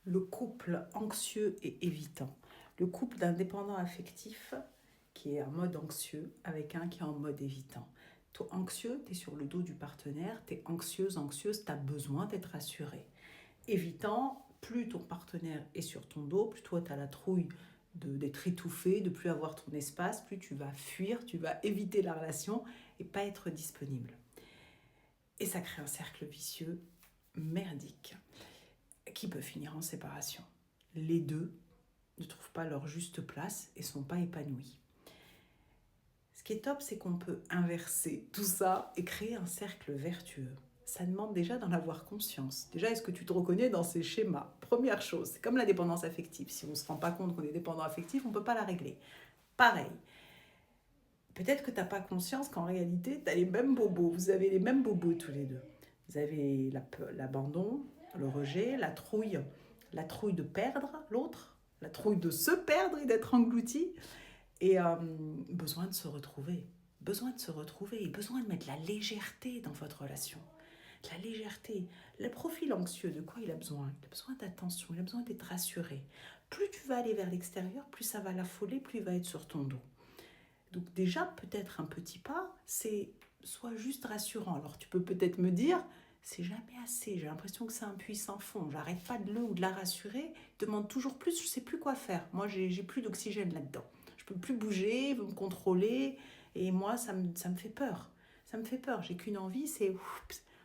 le couple anxieux et évitant. Le couple d'un dépendant affectif qui est en mode anxieux avec un qui est en mode évitant. Toi, anxieux, tu es sur le dos du partenaire, tu es anxieuse, tu as besoin d'être rassuré. Évitant, plus ton partenaire est sur ton dos, plus toi tu as la trouille d'être étouffé, de plus avoir ton espace, plus tu vas fuir, tu vas éviter la relation et pas être disponible. Et ça crée un cercle vicieux merdique qui peut finir en séparation. Les deux ne trouvent pas leur juste place et sont pas épanouis. Ce qui est top, c'est qu'on peut inverser tout ça et créer un cercle vertueux. Ça demande déjà d'en avoir conscience. Déjà, est-ce que tu te reconnais dans ces schémas? Première chose, c'est comme la dépendance affective. Si on ne se rend pas compte qu'on est dépendant affectif, on ne peut pas la régler. Pareil. Peut-être que tu n'as pas conscience qu'en réalité, tu as les mêmes bobos. Vous avez les mêmes bobos tous les deux. Vous avez l'abandon, le rejet, la trouille de perdre l'autre, la trouille de se perdre et d'être englouti. Et besoin de se retrouver, besoin de mettre la légèreté dans votre relation. La légèreté, le profil anxieux, de quoi il a besoin? Il a besoin d'attention, il a besoin d'être rassuré. Plus tu vas aller vers l'extérieur, plus ça va l'affoler, plus il va être sur ton dos. Donc déjà, peut-être un petit pas, c'est soit juste rassurant. Alors tu peux peut-être me dire, c'est jamais assez, j'ai l'impression que c'est un puits sans fond, j'arrête pas de le ou de la rassurer, il demande toujours plus, je sais plus quoi faire. Moi, j'ai plus d'oxygène là-dedans. Je peux plus bouger, il veut me contrôler, et moi, ça me fait peur. Ça me fait peur, j'ai qu'une envie, c'est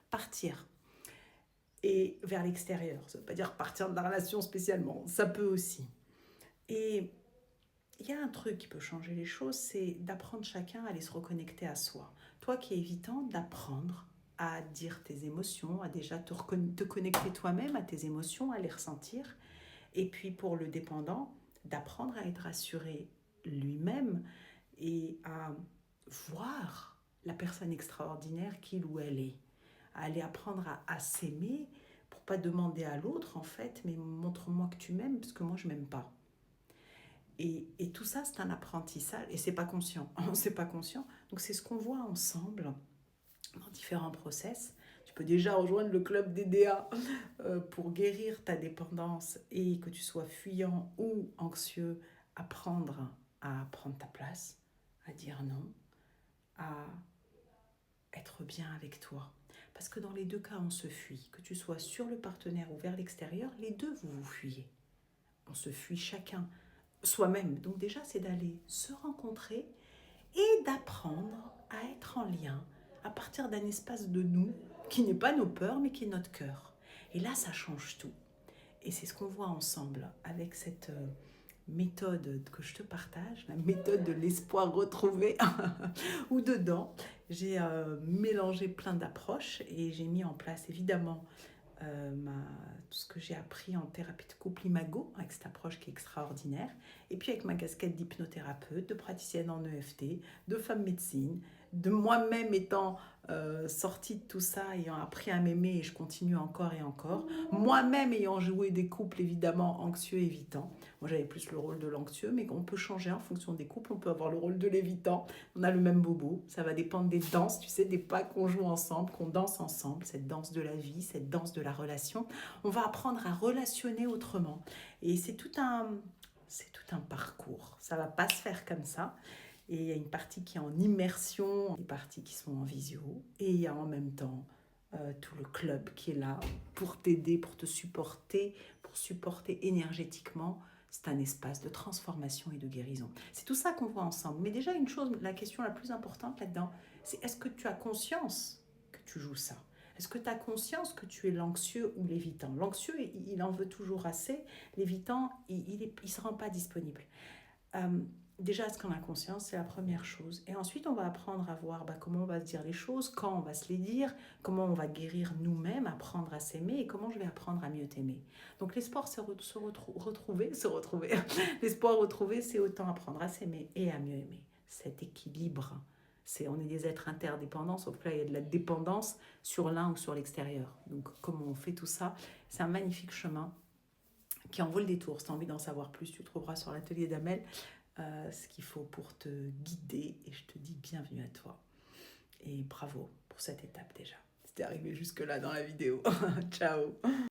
partir. Et vers l'extérieur, ça ne veut pas dire partir de la relation spécialement, ça peut aussi. Et il y a un truc qui peut changer les choses, c'est d'apprendre chacun à aller se reconnecter à soi. Toi qui es évitant, d'apprendre à dire tes émotions, à déjà te connecter toi-même à tes émotions, à les ressentir. Et puis pour le dépendant, d'apprendre à être rassuré lui-même et à voir la personne extraordinaire qu'il ou elle est. À aller apprendre à s'aimer pour pas demander à l'autre en fait, mais montre-moi que tu m'aimes parce que moi je m'aime pas. Et tout ça, c'est un apprentissage et c'est pas conscient. C'est pas conscient. Donc c'est ce qu'on voit ensemble dans différents process. Tu peux déjà rejoindre le club DDA pour guérir ta dépendance et que tu sois fuyant ou anxieux, apprendre à prendre ta place, à dire non, à être bien avec toi. Parce que dans les deux cas, on se fuit. Que tu sois sur le partenaire ou vers l'extérieur, les deux, vous vous fuyez. On se fuit chacun soi-même. Donc déjà, c'est d'aller se rencontrer et d'apprendre à être en lien à partir d'un espace de nous qui n'est pas nos peurs, mais qui est notre cœur. Et là, ça change tout. Et c'est ce qu'on voit ensemble avec cette méthode que je te partage, la méthode de l'espoir retrouvé, où dedans, j'ai mélangé plein d'approches et j'ai mis en place évidemment tout ce que j'ai appris en thérapie de couple Imago, avec cette approche qui est extraordinaire, et puis avec ma casquette d'hypnothérapeute, de praticienne en EFT, de femme médecine, de moi-même étant sortie de tout ça, ayant appris à m'aimer, et je continue encore et encore, moi-même ayant joué des couples évidemment anxieux évitants. Moi j'avais plus le rôle de l'anxieux, mais on peut changer en fonction des couples, on peut avoir le rôle de l'évitant, on a le même bobo, ça va dépendre des danses, tu sais, des pas qu'on joue ensemble, qu'on danse ensemble, cette danse de la vie, cette danse de la relation. On va apprendre à relationner autrement. Et c'est tout un parcours. Ça ne va pas se faire comme ça. Et il y a une partie qui est en immersion, des parties qui sont en visio. Et il y a en même temps tout le club qui est là pour t'aider, pour te supporter, pour supporter énergétiquement. C'est un espace de transformation et de guérison. C'est tout ça qu'on voit ensemble. Mais déjà, une chose, la question la plus importante là-dedans, c'est est-ce que tu as conscience que tu joues ça? Est-ce que tu as conscience que tu es l'anxieux ou l'évitant? L'anxieux, il en veut toujours assez. L'évitant, il ne se rend pas disponible. Déjà, est-ce qu'on a conscience? C'est la première chose. Et ensuite, on va apprendre à voir comment on va se dire les choses, quand on va se les dire, comment on va guérir nous-mêmes, apprendre à s'aimer et comment je vais apprendre à mieux t'aimer. Donc, l'espoir, c'est retrouver. L'espoir retrouvé, c'est autant apprendre à s'aimer et à mieux aimer. Cet équilibre. On est des êtres interdépendants, sauf que là, il y a de la dépendance sur l'un ou sur l'extérieur. Donc, comment on fait tout ça? C'est un magnifique chemin qui en vaut le détour. Si tu as envie d'en savoir plus, tu trouveras sur l'atelier d'Amel ce qu'il faut pour te guider. Et je te dis bienvenue à toi. Et bravo pour cette étape déjà. C'était arrivé jusque-là dans la vidéo. Ciao.